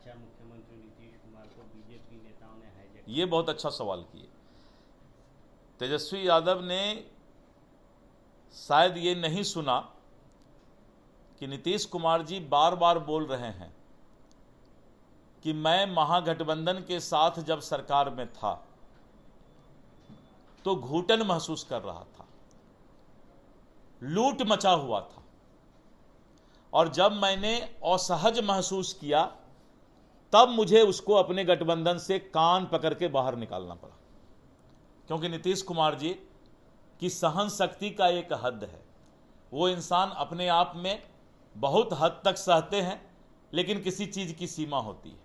चाचा मुख्यमंत्री नीतीश कुमार को बीजेपी नेताओं ने हाईजैक। ये बहुत अच्छा सवाल किए। तेजस्वी यादव ने शायद ये नहीं सुना कि नीतीश कुमार जी बार बार बोल रहे हैं कि मैं महागठबंधन के साथ जब सरकार में था तो घुटन महसूस कर रहा था, लूट मचा हुआ था, और जब मैंने असहज महसूस किया तब मुझे उसको अपने गठबंधन से कान पकड़ के बाहर निकालना पड़ा। क्योंकि नीतीश कुमार जी की सहन शक्ति का एक हद है। वो इंसान अपने आप में बहुत हद तक सहते हैं, लेकिन किसी चीज की सीमा होती है।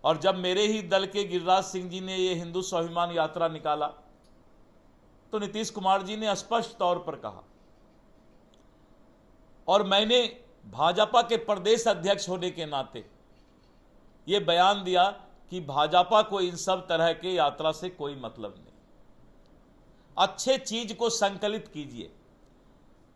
और जब मेरे ही दल के गिरिराज सिंह जी ने ये हिंदू स्वाभिमान यात्रा निकाला तो नीतीश कुमार जी ने स्पष्ट तौर पर कहा, और मैंने भाजपा के प्रदेश अध्यक्ष होने के नाते ये बयान दिया कि भाजपा को इन सब तरह के यात्रा से कोई मतलब नहीं। अच्छे चीज को संकलित कीजिए,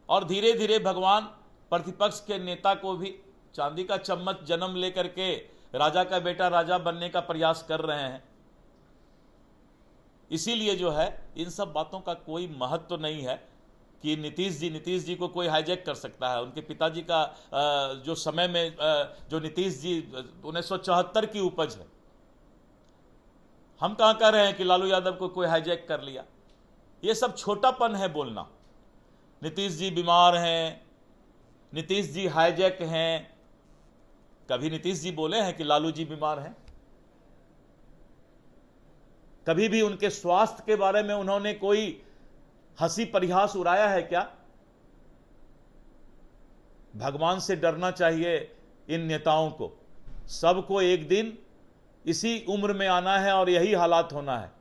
और धीरे धीरे भगवान प्रतिपक्ष के नेता को भी चांदी का चम्मच जन्म लेकर के राजा का बेटा राजा बनने का प्रयास कर रहे हैं। इसीलिए जो है इन सब बातों का कोई महत्व नहीं है कि नीतीश जी को कोई हाईजैक कर सकता है। उनके पिताजी का जो समय में जो नीतीश जी 1974 की उपज है, हम कहां कह रहे हैं कि लालू यादव को कोई हाईजैक कर लिया। ये सब छोटापन है बोलना। नीतीश जी बीमार हैं, नीतीश जी हाईजैक हैं। कभी नीतीश जी बोले हैं कि लालू जी बीमार हैं? कभी भी उनके स्वास्थ्य के बारे में उन्होंने कोई हंसी परिहास उड़ाया है क्या? भगवान से डरना चाहिए इन नेताओं को। सबको एक दिन इसी उम्र में आना है और यही हालात होना है।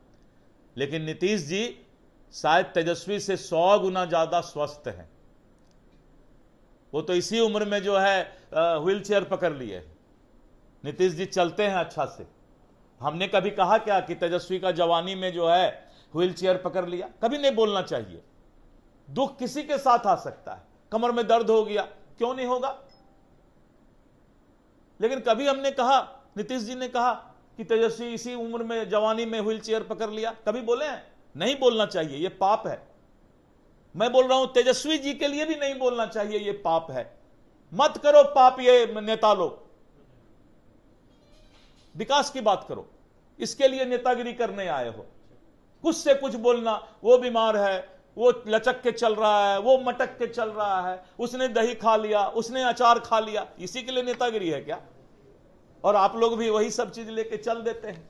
लेकिन नीतीश जी शायद तेजस्वी से 100 गुना ज्यादा स्वस्थ हैं। वो तो इसी उम्र में जो है व्हील चेयर पकड़ लिए। नीतीश जी चलते हैं अच्छा से। हमने कभी कहा क्या कि तेजस्वी का जवानी में जो है व्हील चेयर पकड़ लिया? कभी नहीं बोलना चाहिए। दुख किसी के साथ आ सकता है। कमर में दर्द हो गया, क्यों नहीं होगा? लेकिन कभी हमने कहा, नीतीश जी ने कहा कि तेजस्वी इसी उम्र में जवानी में व्हील चेयर पकड़ लिया? कभी बोले हैं? नहीं बोलना चाहिए, यह पाप है। मैं बोल रहा हूं तेजस्वी जी के लिए भी नहीं बोलना चाहिए, यह पाप है। मत करो पाप ये नेता लोग। विकास की बात करो, इसके लिए नेतागिरी करने आए हो। कुछ से कुछ बोलना, वो बीमार है, वो लचक के चल रहा है, वो मटक के चल रहा है, उसने दही खा लिया, उसने अचार खा लिया, इसी के लिए नेतागिरी है क्या? और आप लोग भी वही सब चीज लेके चल देते हैं।